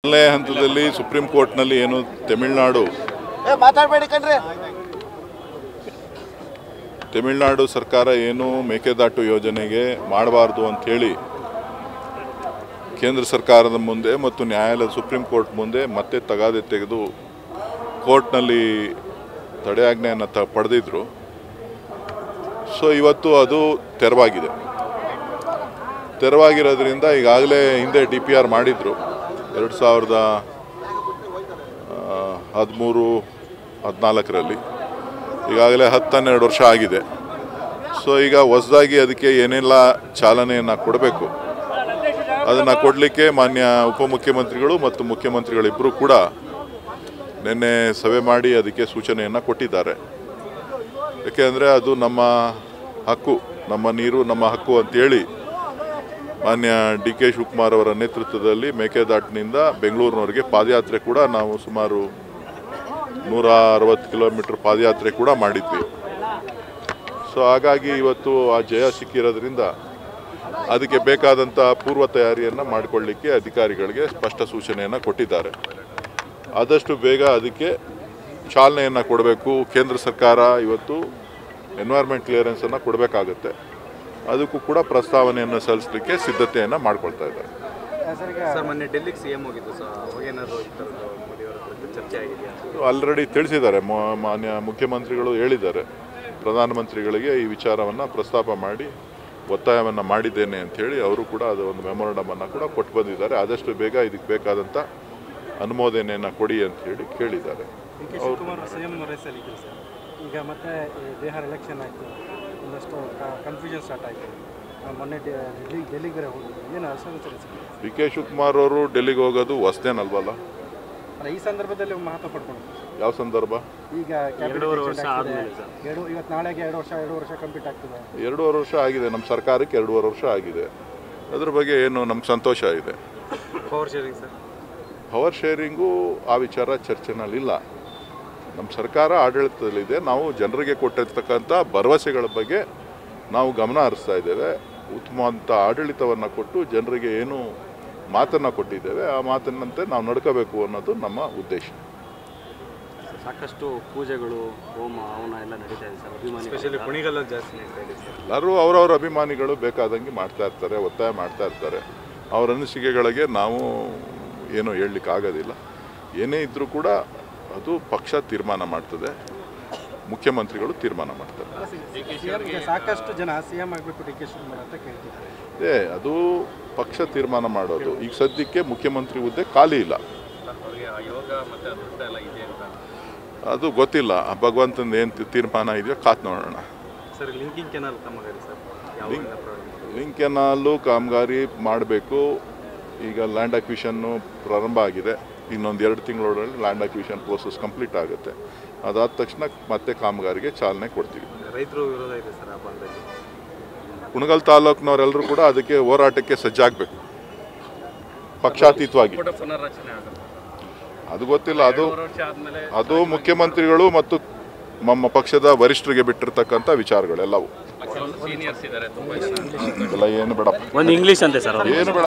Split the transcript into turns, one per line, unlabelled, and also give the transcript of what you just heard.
ಮೊದಲನೇ ಹಂತದಲ್ಲಿ ಸುಪ್ರೀಂ ಕೋರ್ಟ್ನಲ್ಲಿ ಏನು ತಮಿಳುನಾಡು ಸರ್ಕಾರ ಏನು ಮೇಕೆದಾಟು ಯೋಜನೆಗೆ ಮಾಡಬಾರ್ದು ಅಂಥೇಳಿ ಕೇಂದ್ರ ಸರ್ಕಾರದ ಮುಂದೆ ಮತ್ತು ನ್ಯಾಯಾಲಯ ಸುಪ್ರೀಂ ಕೋರ್ಟ್ ಮುಂದೆ ಮತ್ತೆ ತಗಾದೆ ತೆಗೆದು ಕೋರ್ಟ್ನಲ್ಲಿ ತಡೆಯಾಜ್ಞೆಯನ್ನು ಪಡೆದಿದ್ರು. ಸೊ ಇವತ್ತು ಅದು ತೆರವಾಗಿರೋದ್ರಿಂದ ಈಗಾಗಲೇ ಹಿಂದೆ DPR ಮಾಡಿದ್ರು 2013-14ರಲ್ಲಿ. ಈಗಾಗಲೇ 10-12 ವರ್ಷ ಆಗಿದೆ. ಸೊ ಈಗ ಹೊಸದಾಗಿ ಅದಕ್ಕೆ ಏನೆಲ್ಲ ಚಾಲನೆಯನ್ನು ಕೊಡಬೇಕು ಅದನ್ನು ಕೊಡಲಿಕ್ಕೆ ಮಾನ್ಯ ಉಪಮುಖ್ಯಮಂತ್ರಿಗಳು ಮತ್ತು ಮುಖ್ಯಮಂತ್ರಿಗಳಿಬ್ಬರು ಕೂಡ ನಿನ್ನೆ ಸಭೆ ಮಾಡಿ ಅದಕ್ಕೆ ಸೂಚನೆಯನ್ನು ಕೊಟ್ಟಿದ್ದಾರೆ. ಏಕೆಂದರೆ ಅದು ನಮ್ಮ ಹಕ್ಕು, ನಮ್ಮ ನೀರು ನಮ್ಮ ಹಕ್ಕು ಅಂತೇಳಿ ಮಾನ್ಯ DK ಶಿವಕುಮಾರ್ ಅವರ ನೇತೃತ್ವದಲ್ಲಿ ಮೇಕೆದಾಟಿನಿಂದ ಬೆಂಗಳೂರಿನವರೆಗೆ ಪಾದಯಾತ್ರೆ ಕೂಡ ನಾವು ಸುಮಾರು 160 ಕಿಲೋಮೀಟರ್ ಪಾದಯಾತ್ರೆ ಕೂಡ ಮಾಡಿದ್ವಿ. ಸೊ ಹಾಗಾಗಿ ಇವತ್ತು ಆ ಜಯ ಸಿಕ್ಕಿರೋದ್ರಿಂದ ಅದಕ್ಕೆ ಬೇಕಾದಂಥ ಪೂರ್ವ ತಯಾರಿಯನ್ನು ಮಾಡಿಕೊಳ್ಳಿಕ್ಕೆ ಅಧಿಕಾರಿಗಳಿಗೆ ಸ್ಪಷ್ಟ ಸೂಚನೆಯನ್ನು ಕೊಟ್ಟಿದ್ದಾರೆ. ಆದಷ್ಟು ಬೇಗ ಅದಕ್ಕೆ ಚಾಲನೆಯನ್ನು ಕೊಡಬೇಕು. ಕೇಂದ್ರ ಸರ್ಕಾರ ಇವತ್ತು ಎನ್ವೈರ್ಮೆಂಟ್ ಕ್ಲಿಯರೆನ್ಸನ್ನು ಕೊಡಬೇಕಾಗತ್ತೆ. ಅದಕ್ಕೂ ಕೂಡ ಪ್ರಸ್ತಾವನೆಯನ್ನು ಸಲ್ಲಿಸಲಿಕ್ಕೆ ಸಿದ್ಧತೆಯನ್ನು ಮಾಡ್ಕೊಳ್ತಾ ಇದ್ದಾರೆ. ಆಲ್ರೆಡಿ ತಿಳಿಸಿದ್ದಾರೆ, ಮಾನ್ಯ ಮುಖ್ಯಮಂತ್ರಿಗಳು ಹೇಳಿದ್ದಾರೆ, ಪ್ರಧಾನಮಂತ್ರಿಗಳಿಗೆ ಈ ವಿಚಾರವನ್ನು ಪ್ರಸ್ತಾಪ ಮಾಡಿ ಒತ್ತಾಯವನ್ನು ಮಾಡಿದ್ದೇನೆ ಅಂಥೇಳಿ ಅವರು ಕೂಡ ಅದು ಒಂದು ಮೆಮೊರಂಡಮನ್ನು ಕೂಡ ಕೊಟ್ಟು ಬಂದಿದ್ದಾರೆ. ಆದಷ್ಟು ಬೇಗ ಇದಕ್ಕೆ ಬೇಕಾದಂಥ ಅನುಮೋದನೆಯನ್ನು ಕೊಡಿ ಅಂತ ಹೇಳಿ ಕೇಳಿದ್ದಾರೆ.
ಈಗ ಮತ್ತೆ ಬಿಹಾರ್ ಎಲೆಕ್ಷನ್ ಆಯಿತು, ಒಂದಷ್ಟು ಕನ್ಫ್ಯೂಷನ್ ಸ್ಟಾರ್ಟ್ ಆಯಿತು. ಮೊನ್ನೆ ಡೆಲ್ಲಿಗೆ ಹೋಗಿದ್ರು, ಏನು ಅಸಮಂಜಸ?
DK ಶಿವಕುಮಾರ್ ಅವರು ಡೆಲ್ಲಿಗೆ ಹೋಗೋದು ಹೊಸದೇನಲ್ವಲ್ಲ.
ಈ ಸಂದರ್ಭದಲ್ಲಿ ಮಹತ್ವ ಪಡ್ಕೊಂಡು
ಯಾವ ಸಂದರ್ಭ?
ಈಗ ಇವತ್ತು ನಾಳೆಗೆ 2 ವರ್ಷ ಕಂಪ್ಲೀಟ್ ಆಗ್ತದೆ.
2.5 ವರ್ಷ ಆಗಿದೆ. ನಮ್ಮ ಸರ್ಕಾರಕ್ಕೆ 2.5 ವರ್ಷ ಆಗಿದೆ. ಅದ್ರ ಬಗ್ಗೆ ಏನು ನಮ್ಗೆ ಸಂತೋಷ ಇದೆ. ಪವರ್ ಶೇರಿಂಗು ಆ ವಿಚಾರ ಚರ್ಚೆನಲ್ಲಿಲ್ಲ. ನಮ್ಮ ಸರ್ಕಾರ ಆಡಳಿತದಲ್ಲಿದೆ. ನಾವು ಜನರಿಗೆ ಕೊಟ್ಟಿರ್ತಕ್ಕಂಥ ಭರವಸೆಗಳ ಬಗ್ಗೆ ನಾವು ಗಮನ ಹರಿಸ್ತಾ ಇದ್ದೇವೆ. ಉತ್ತಮವಾದ ಆಡಳಿತವನ್ನು ಕೊಟ್ಟು ಜನರಿಗೆ ಏನು ಮಾತನ್ನು ಕೊಟ್ಟಿದ್ದೇವೆ ಆ ಮಾತಿನಂತೆ ನಾವು ನಡ್ಕೋಬೇಕು ಅನ್ನೋದು ನಮ್ಮ ಉದ್ದೇಶ.
ಸಾಕಷ್ಟು ಪೂಜೆಗಳು, ಹೋಮ ಹವನ ಎಲ್ಲ ನಡೀತಾ ಇದೆ ಸರ್.
ಸ್ಪೆಷಲಿ ಕುಣಿಗಲ್ ಜಾಸ್ತಿ ನಡೀತಾ ಇದೆ ಸರ್.
ಎಲ್ಲರೂ ಅವರವರ ಅಭಿಮಾನಿಗಳು ಬೇಕಾದಂಗೆ ಮಾಡ್ತಾ ಇರ್ತಾರೆ, ಒತ್ತಾಯ ಮಾಡ್ತಾ ಇರ್ತಾರೆ. ಅವರ ಅನಿಸಿಕೆಗಳಿಗೆ ನಾವು ಏನೂ ಹೇಳಲಿಕ್ಕೆ ಆಗೋದಿಲ್ಲ. ಏನೇ ಇದ್ದರೂ ಕೂಡ ಅದು ಪಕ್ಷ ತೀರ್ಮಾನ ಮಾಡ್ತದೆ, ಮುಖ್ಯಮಂತ್ರಿಗಳು ತೀರ್ಮಾನ ಮಾಡ್ತಾರೆ.
ಸಾಕಷ್ಟು ಜನ CM ಆಗಬೇಕು DK ಶಿವಕುಮಾರ್ ಅಂತ ಕೇಳ್ತಿದ್ದಾರೆ.
ಅದು ಪಕ್ಷ ತೀರ್ಮಾನ ಮಾಡೋದು. ಈಗ ಸದ್ಯಕ್ಕೆ ಮುಖ್ಯಮಂತ್ರಿ ಹುದ್ದೆ ಖಾಲಿ ಇಲ್ಲ. ಅದು ಗೊತ್ತಿಲ್ಲ, ಭಗವಂತನ ಏನು ತೀರ್ಮಾನ ಇದೆಯೋ ಕಾತ್ ನೋಡೋಣ.
ಸರ್, ಲಿಂಕಿಂಗ್ ಕೆನಾಲ್ ಕಾಮಗಾರಿ ಸರ್,
ಲಿಂಕ್ ಕೆನಾಲು ಕಾಮಗಾರಿ ಮಾಡಬೇಕು. ಈಗ ಲ್ಯಾಂಡ್ ಅಕ್ವಿಷನ್ನು ಪ್ರಾರಂಭ ಆಗಿದೆ. ಇನ್ನೊಂದು 2 ತಿಂಗಳೊಳಗೆ ಲ್ಯಾಂಡ್ ಅಕ್ವಿಷನ್ ಪ್ರೋಸೆಸ್ ಕಂಪ್ಲೀಟ್ ಆಗುತ್ತೆ. ಅದಾದ ತಕ್ಷಣ ಮತ್ತೆ ಕಾಮಗಾರಿಗೆ ಚಾಲನೆ ಕೊಡ್ತೀವಿ.
ರೈತರು ವಿರೋಧ ಇದೆ ಸರ್ ಆ ಭಾಗದಲ್ಲಿ.
ಕುಣಗಲ್ ತಾಲೂಕಿನವರೆಲ್ಲರೂ ಕೂಡ ಅದಕ್ಕೆ ಹೋರಾಟಕ್ಕೆ ಸಜ್ಜಾಗಬೇಕು, ಪಕ್ಷಾತೀತವಾಗಿ. ಅದು ಗೊತ್ತಿಲ್ಲ. ಅದು ಮುಖ್ಯಮಂತ್ರಿಗಳು ಮತ್ತು ನಮ್ಮ ಪಕ್ಷದ ವರಿಷ್ಠರಿಗೆ ಬಿಟ್ಟಿರ್ತಕ್ಕಂಥ ವಿಚಾರಗಳೆಲ್ಲವು. ಎಲ್ಲ ಏನು ಬೇಡ,
ಒಂದು ಇಂಗ್ಲೀಷ್ ಅಂತೆ ಸರ್,
ಏನು ಬೇಡ.